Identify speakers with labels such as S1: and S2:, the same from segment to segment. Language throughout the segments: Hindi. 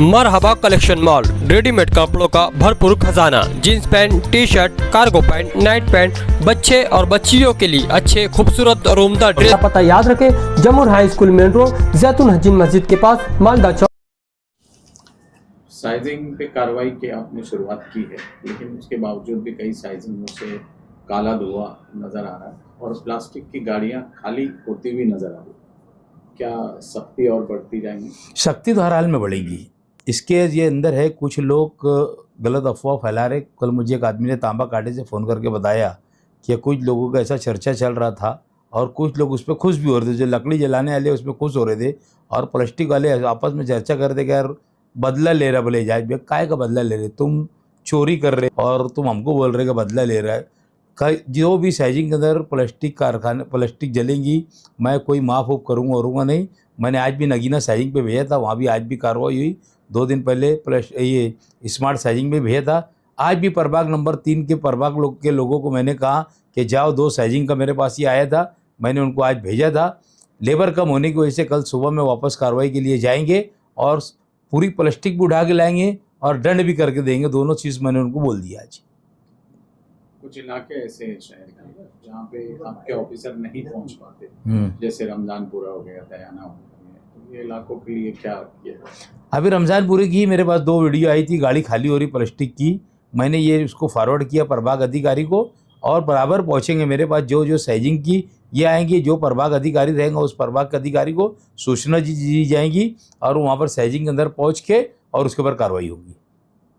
S1: मरहबा कलेक्शन मॉल, रेडीमेड कपड़ों का भरपूर खजाना। Jeans pant, T shirt, cargo pant, night pant, बच्चे और बच्चियों के लिए अच्छे खूबसूरत और उम्दा ड्रेस। पता याद रखें, जमुर हाई स्कूल मेन रोड, जैतून हजीन मस्जिद के पास, मालदा चौक।
S2: साइजिंग पे कार्रवाई की आपने शुरुआत की है, लेकिन उसके बावजूद भी कई साइजिंगों से काला धुआं नज़र आ रहा है और प्लास्टिक की गाड़ियां खाली होती हुई नज़र आ रही है। क्या सख्ती और बढ़ती जाएंगी?
S3: सख्ती तो हर हाल में बढ़ेगी। इसके ये अंदर है, कुछ लोग गलत अफवाह फैला रहे। कल मुझे एक आदमी ने तांबा कांटे से फ़ोन करके बताया कि कुछ लोगों का ऐसा चर्चा चल रहा था और कुछ लोग उस पर खुश भी हो रहे थे। जो लकड़ी जलाने वाले उस पर खुश हो रहे थे और प्लास्टिक वाले आपस में चर्चा कर रहे थे कि यार बदला ले रहा। बोले जाए काय का बदला ले रहे, तुम चोरी कर रहे और तुम हमको बोल रहे कि बदला ले रहा है। जो भी साइजिंग के अंदर प्लास्टिक कारखाने प्लास्टिक जलेंगी, मैं कोई माफ़ करूँगा नहीं। मैंने आज भी नगीना साइजिंग पे भेजा था, वहाँ भी आज भी कार्रवाई हुई। 2 दिन पहले ये स्मार्ट साइजिंग में भेजा था। आज भी प्रभाग नंबर 3 के प्रभाग के लोगों को मैंने कहा कि जाओ, 2 साइजिंग का मेरे पास ही आया था, मैंने उनको आज भेजा था। लेबर कम होने की वजह से कल सुबह में वापस कार्रवाई के लिए जाएंगे और पूरी प्लास्टिक भी उठा के लाएंगे और दंड भी करके देंगे। दोनों चीज़ मैंने उनको बोल दिया आज।
S2: कुछ इलाके ऐसे हैं शहर के जहाँ पे आपके ऑफिसर नहीं पहुँच पाते, जैसे रमजानपुरा हो गया, दयाना हो गया, ये इलाकों के लिए क्या किया?
S3: अभी रमज़ानपुरी की मेरे पास 2 वीडियो आई थी, गाड़ी खाली हो रही प्लास्टिक की। मैंने ये उसको फॉरवर्ड किया प्रभाग अधिकारी को और बराबर पहुंचेंगे मेरे पास। जो साइजिंग की ये आएंगी, जो प्रभाग अधिकारी रहेंगे उस प्रभाग के अधिकारी को सूचना दी जाएगी और वहाँ पर साइजिंग के अंदर पहुँच के और उसके ऊपर कार्रवाई होगी।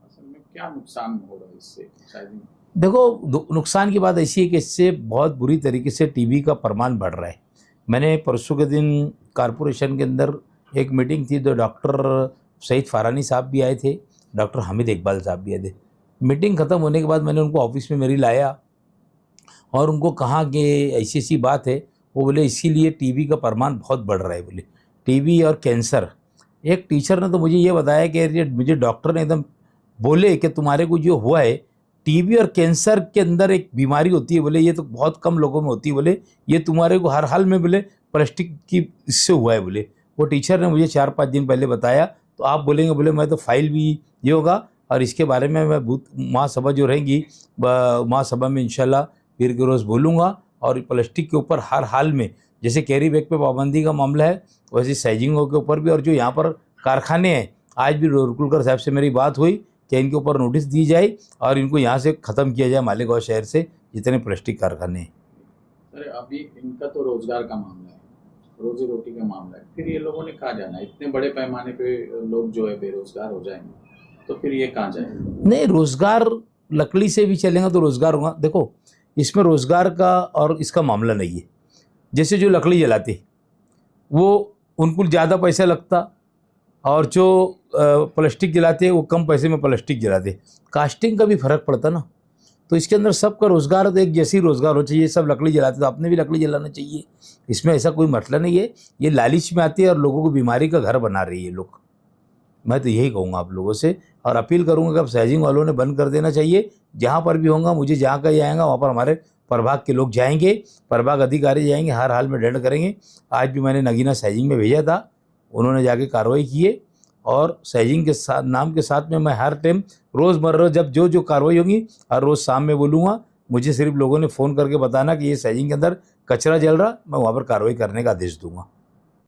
S2: असल में क्या नुकसान होगा इससे साइजिंग?
S3: देखो, नुकसान की बात ऐसी है कि इससे बहुत बुरी तरीके से टीबी का प्रमाण बढ़ रहा है। मैंने परसों के दिन कॉरपोरेशन के अंदर एक मीटिंग थी, तो डॉक्टर सईद फारानी साहब भी आए थे, डॉक्टर हामिद इकबाल साहब भी आए थे। मीटिंग ख़त्म होने के बाद मैंने उनको ऑफिस में मेरी लाया और उनको कहा कि ऐसी ऐसी बात है। वो बोले इसीलिए टीबी का प्रमाण बहुत बढ़ रहा है। बोले टीबी और कैंसर। एक टीचर ने तो मुझे ये बताया कि मुझे डॉक्टर ने एकदम बोले कि तुम्हारे को जो हुआ है टीबी और कैंसर के अंदर एक बीमारी होती है, बोले ये तो बहुत कम लोगों में होती है, बोले ये तुम्हारे को हर हाल में बोले प्लास्टिक की इससे हुआ है। बोले वो टीचर ने मुझे 4-5 दिन पहले बताया। तो आप बोलेंगे, बोले मैं तो फाइल भी ये होगा और इसके बारे में मैं महासभा जो रहेंगी महासभा में इंशाल्लाह पीर के रोज़ बोलूँगा। और प्लास्टिक के ऊपर हर हाल में, जैसे कैरी बैग पे पाबंदी का मामला है, वैसे साइजिंगों के ऊपर भी। और जो यहाँ पर कारखाने हैं, आज भी रोरकुलकर साहब से मेरी बात हुई कि इनके ऊपर नोटिस दी जाए और इनको यहाँ से ख़त्म किया जाए, मालेगांव शहर से जितने प्लास्टिक कारखाने हैं।
S2: सर, अभी इनका तो रोजगार का मामला है, रोजी रोटी का मामला है, फिर ये लोगों ने कहाँ जाना है? इतने बड़े पैमाने पे लोग जो है बेरोजगार हो जाएंगे, तो फिर ये कहाँ जाएंगे?
S3: नहीं, रोज़गार लकड़ी से भी चलेगा तो रोज़गार होगा। देखो, इसमें रोज़गार का और इसका मामला नहीं है। जैसे जो लकड़ी जलाते वो उनको ज़्यादा पैसा लगता और जो प्लास्टिक जलाते हैं वो कम पैसे में प्लास्टिक जलाते। कास्टिंग का भी फ़र्क पड़ता ना। तो इसके अंदर सबका रोज़गार तो एक जैसी रोज़गार हो चाहिए। सब लकड़ी जलाते तो आपने भी लकड़ी जलाना चाहिए। इसमें ऐसा कोई मतलब नहीं है। ये लालच में आती है और लोगों को बीमारी का घर बना रही है लोग। मैं तो यही कहूँगा आप लोगों से और अपील करूँगा कि अब साइजिंग वालों ने बंद कर देना चाहिए। जहाँ पर भी होगा, मुझे जहाँ कहीं आएगा वहाँ पर हमारे प्रभाग के लोग जाएंगे, प्रभाग अधिकारी जाएंगे, हर हाल में दंड करेंगे। आज भी मैंने नगीना साइजिंग में भेजा था, उन्होंने जाके कार्रवाई की है। और साइजिंग के साथ नाम के साथ में मैं हर टाइम रोज़मर्रा जब जो कार्रवाई होगी हर रोज़ शाम में बोलूँगा। मुझे सिर्फ लोगों ने फ़ोन करके बताना कि ये साइजिंग के अंदर कचरा जल रहा, मैं वहाँ पर कार्रवाई करने का आदेश दूँगा।